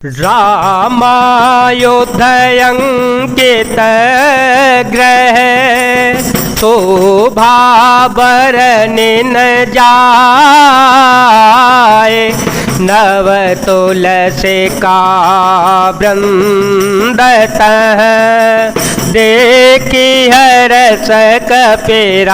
रामायोधयंकित ग्रह शोभा बरने न जाए। नव तुलसी का वृंदत देखी हरस कपिराए।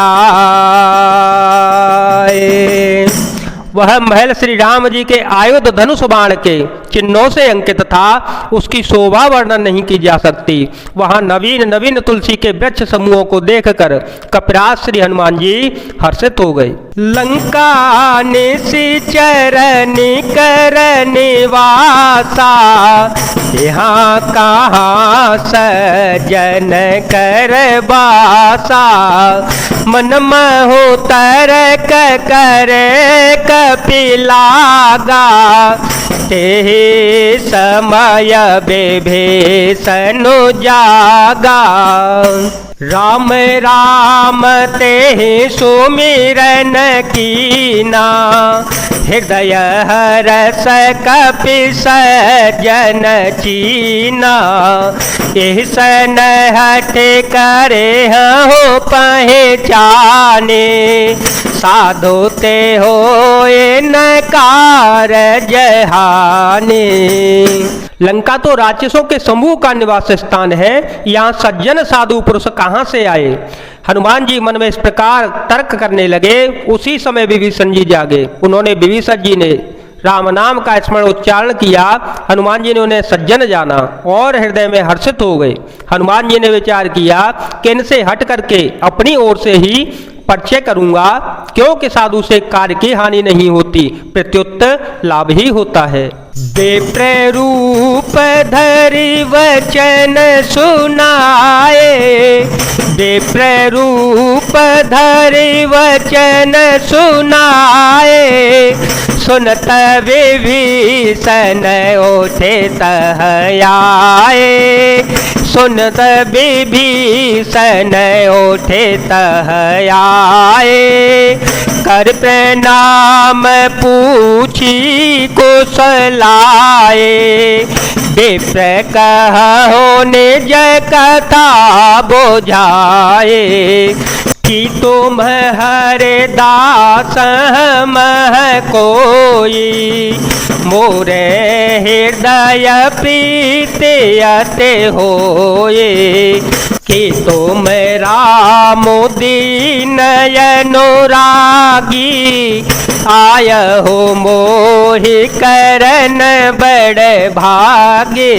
वह महल श्री राम जी के आयुध धनुष बाण के चिन्हों से अंकित था, उसकी शोभा वर्णन नहीं की जा सकती। वहां नवीन नवीन तुलसी के वृक्ष समूहों को देखकर कपिराज श्री हनुमान जी हर्षित हो गए। लंका निश्चर कर निवासा, यहाँ कहाँ सजन कर बासा। मन महु तरक करे कपिलागा, ते समय विभीषण जागा। राम राम ते सुमिरन कीना, हृदय हरस कपि सजन चीना। ऐसन हठ करे हो पहचाने, साधु ते होए न कारज हानि। लंका तो राक्षसों के समूह का निवास स्थान है, यहाँ सज्जन साधु पुरुष कहाँ से आए। हनुमान जी मन में इस प्रकार तर्क करने लगे। उसी समय विभीषण जी जागे। उन्होंने विभीषण जी ने राम नाम का स्मरण उच्चारण किया। हनुमान जी ने उन्हें सज्जन जाना और हृदय में हर्षित हो गए। हनुमान जी ने विचार किया कि इनसे हट करके अपनी ओर से ही परिचय करूंगा, क्योंकि साधु से कार्य की हानि नहीं होती, प्रत्युत लाभ ही होता है। विप्र रूप धरि वचन सुनाए, विप्र रूप धरि वचन सुनाए। सुनत विभीषण ओठे तह आए, सुनत विभीषण ओठे तह आए। कर प्रणाम पूछी कुशलाए, विप्र कहो निज कथा बुझाए। कि तुम हरे दास हम कोई, मोरे हृदय प्रीति अति होए। कि तुम राम दीन अनुरागी, आय हो मोहि करन बड़ भागे।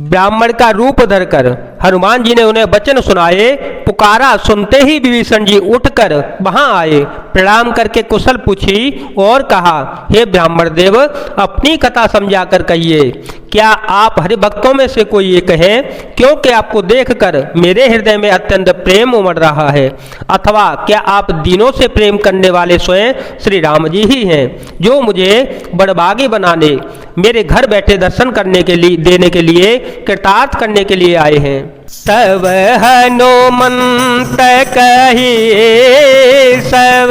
ब्राह्मण का रूप धरकर हनुमान जी ने उन्हें वचन सुनाए। पुकारा सुनते ही विभीषण जी उठकर वहां आए, प्रणाम करके कुशल पूछी और कहा, हे ब्राह्मण देव, अपनी कथा समझा कर कहिए। क्या आप हरि भक्तों में से कोई एक है? क्योंकि आपको देखकर मेरे हृदय में अत्यंत प्रेम उमड़ रहा है। अथवा क्या आप दीनों से प्रेम करने वाले स्वयं श्री राम जी ही हैं, जो मुझे बड़भागी बनाने, मेरे घर बैठे दर्शन करने के लिए देने के लिए, कृतार्थ करने के लिए आए हैं। तब हनुमंत कहिए सब,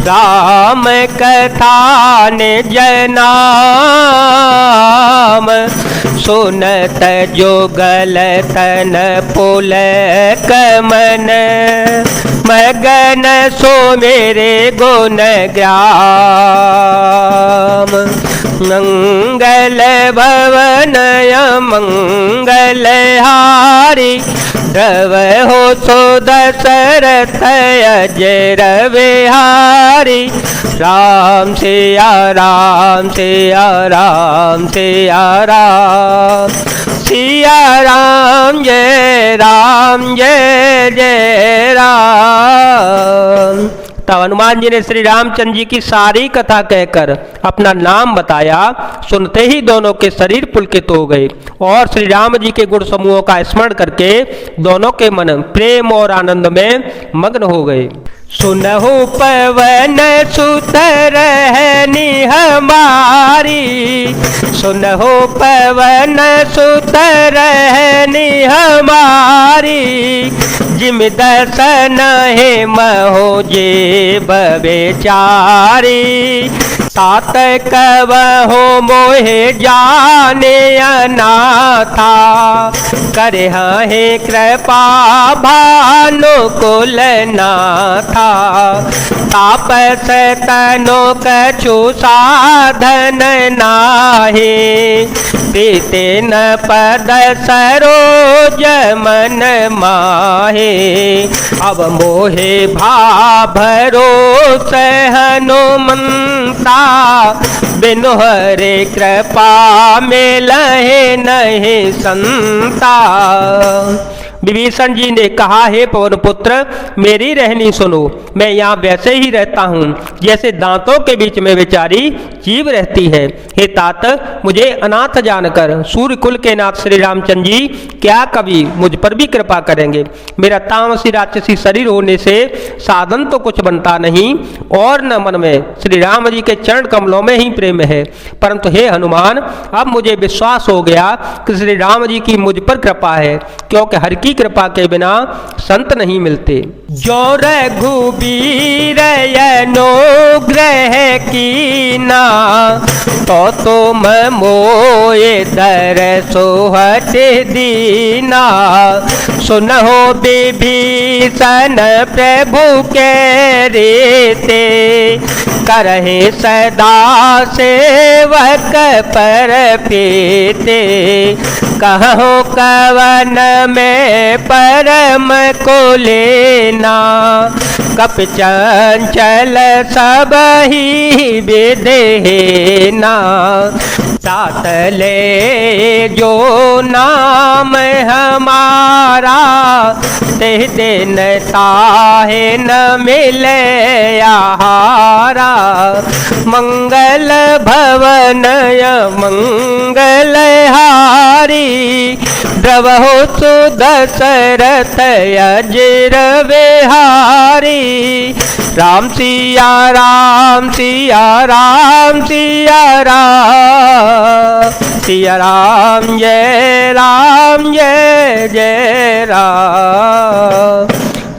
राम कथा निज नाम। सुनत जुगल तन पुलक मन, मगन सो मेरे गुण ग्राम। मंगल भवन मंगल हारी, रव हो सो दशरथ अजर विहारी। राम सिया राम सिया राम सिया राम, सिया राम जय जय राम। तब हनुमान जी ने श्री रामचंद्र जी की सारी कथा कहकर अपना नाम बताया। सुनते ही दोनों के शरीर पुलकित हो गए और श्री राम जी के गुण समूहों का स्मरण करके दोनों के मन प्रेम और आनंद में मग्न हो गए। सुनहु पवन सुत रहनी हमारी, सुनहु पवन सुत रहनी हमारी, जिम दर्शन हे महो जेब बेचारी, तात कवहो मोहे जाने अनाथा, करे हे कृपा भानुकुल नाथा, तापस तनो कछु साधन नाहे, पीते न पद सरोज मन माहे, अब मोहे भरोस हनुमंता, बिनु हरे कृपा मिलहि नहीं संता। विभीषण जी ने कहा, हे पवन पुत्र मेरी रहनी सुनो, मैं यहाँ वैसे ही रहता हूँ जैसे दांतों के बीच में बेचारी जीव रहती है। हे तात, मुझे अनाथ जानकर सूर्यकुल के नाथ श्री रामचंद्र जी क्या कभी मुझ पर भी कृपा करेंगे। मेरा तामसी राक्षसी शरीर होने से साधन तो कुछ बनता नहीं और न मन में श्री राम जी के चरण कमलों में ही प्रेम है, परंतु हे हनुमान, अब मुझे विश्वास हो गया कि श्री राम जी की मुझ पर कृपा है, क्योंकि हर की कृपा के बिना संत नहीं मिलते। जो रघुबीर अनुग्रह कीना, तो तुम मोए दर सोहत दीना, सुनहो विभीषण प्रभु के रीते, करहे सदा सेवक पर प्रीते, कहो कवन में परम को लेना, कप चंचल सब ही विदेना, तात ले जो नाम हमारा, ते दिन ताहे न मिले आहारा, मंगल भवन मंगल हारी, द्रवहु सुदशरथ अजिर विहारी, राम सिया राम सिया राम सिया राम, सिया राम जय जय राम।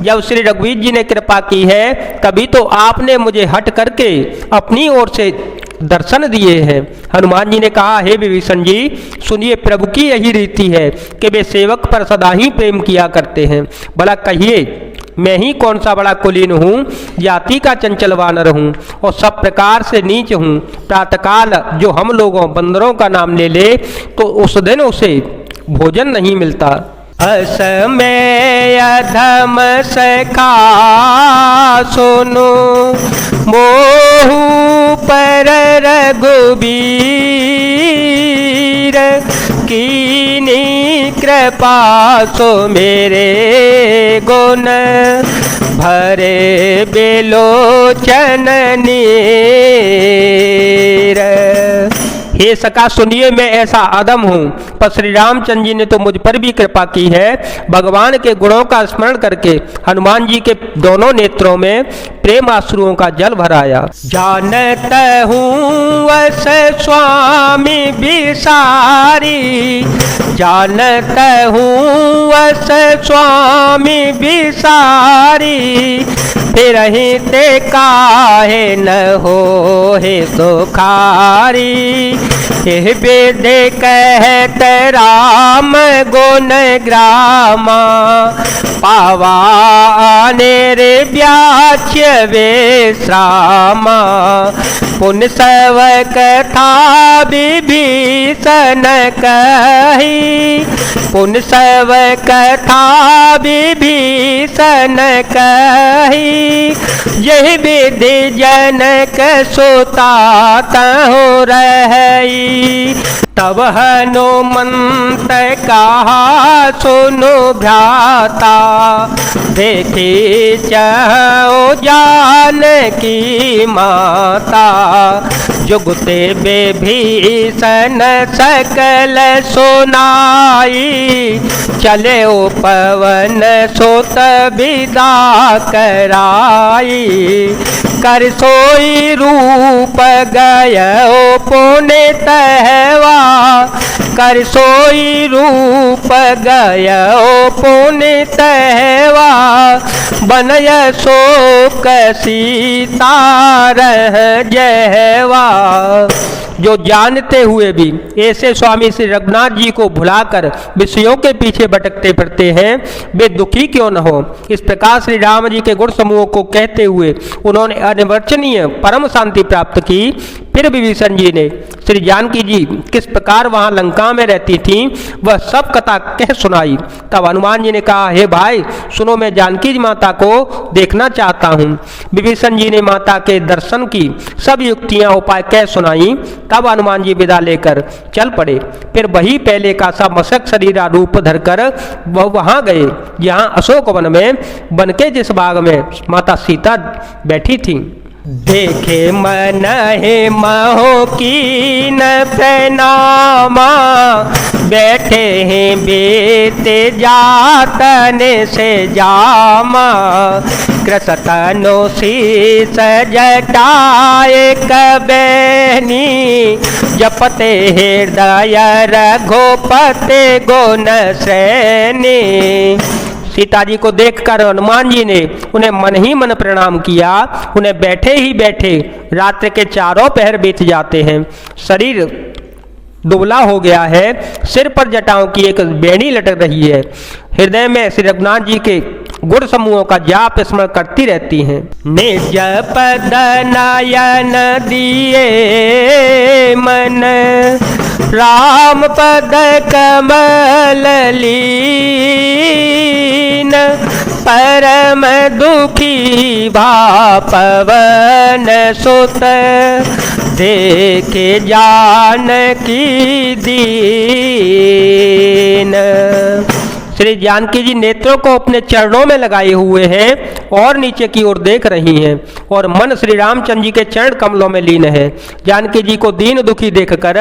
जब श्री रघुवीर जी ने कृपा की है, कभी तो आपने मुझे हट करके अपनी ओर से दर्शन दिए हैं। हनुमान जी ने कहा, हे विभीषण जी सुनिए, प्रभु की यही रीति है कि वे सेवक पर सदा ही प्रेम किया करते हैं। भला कहिए, मैं ही कौन सा बड़ा कुलीन हूँ, जाति का चंचल वानर हूँ और सब प्रकार से नीच हूँ। प्रातःकाल जो हम लोगों बंदरों का नाम ले ले तो उस दिन उसे भोजन नहीं मिलता। असमय अधम सखा सुनो, मोहु पर रघुबीर, कीनी कृपा सो मेरे गुण, भरे बेलोचन नीर। हे सखा सुनिए, मैं ऐसा आदम हूँ, पर श्री रामचंद्र जी ने तो मुझ पर भी कृपा की है। भगवान के गुणों का स्मरण करके हनुमान जी के दोनों नेत्रों में प्रेम आश्रुओं का जल भराया। जानत हूँ वस स्वामी बिसारी, जानत हूँ वस स्वामी बिसारी, फिर ही ते काहे न हो हे सुखारी। हे वेद कहत राम गुण ग्रामा, पावा नेरे व्याच्य विश्रामा। पुन सव कथा विभीषण कही, पुन सव कथा विभीषण कही। यही विधि जनक सुता तहु रही, तब हनुमंत कहा सुनो भ्राता, देखी चहो जानकी माता। जुगते विभीषण सकल सुनाई, चले ओ पवन सुत विदा कराई। कर सोई रूप गयो पुनित हैवा, कर सोई रूप गयो पुनित हैवा। बनय शोक सीता रह जहवा। जो जानते हुए भी ऐसे स्वामी श्री रघुनाथ जी को भुलाकर विषयों के पीछे भटकते फिरते हैं, वे दुखी क्यों न हो। इस प्रकार श्री राम जी के गुण समूह को कहते हुए उन्होंने अनिवर्चनीय परम शांति प्राप्त की। फिर विभीषण जी ने श्री जानकी जी किस प्रकार वहां लंका में रहती थी वह सब कथा कह सुनाई। तब हनुमान जी ने कहा, हे भाई सुनो, मैं जानकी जी माता को देखना चाहता हूँ। विभीषण जी ने माता के दर्शन की सब युक्तियां उपाय कह सुनाई। तब हनुमान जी विदा लेकर चल पड़े। फिर वही पहले का सा मशक शरीरा रूप धरकर वह वहां गए जहां अशोक वन में वन के जिस बाग में माता सीता बैठी थी। देखे मन हे महो की न प्रणामा, बैठे हैं बेते जातन से जामा। कृतनो शीस जटाए कबैनी, जपते हृदय रघुपति गुण श्रेणी। सीता जी को देखकर हनुमान जी ने उन्हें मन ही मन प्रणाम किया। उन्हें बैठे ही बैठे रात्रि के चारों पहर बीत जाते हैं। शरीर दुबला हो गया है, सिर पर जटाओं की एक बेणी लटक रही है। हृदय में श्री रघुनाथ जी के गुण समूहों का जाप स्मरण करती रहती हैं। निज पद नयन दिए मन, राम पद कमल लीन। परम दुखी भा पवन सुत, देखे जानकी दीन। श्री जानकी जी नेत्रों को अपने चरणों में लगाए हुए हैं और नीचे की ओर देख रही हैं और मन श्री रामचंद्र जी के चरण कमलों में लीन है। जानकी जी को दीन दुखी देखकर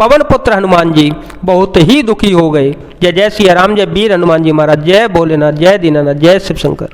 पवन पुत्र हनुमान जी बहुत ही दुखी हो गए। जय जय श्री राम, जय वीर हनुमान जी महाराज, जय भोलेनाथ, जय दीनानाथ, जय शिव शंकर।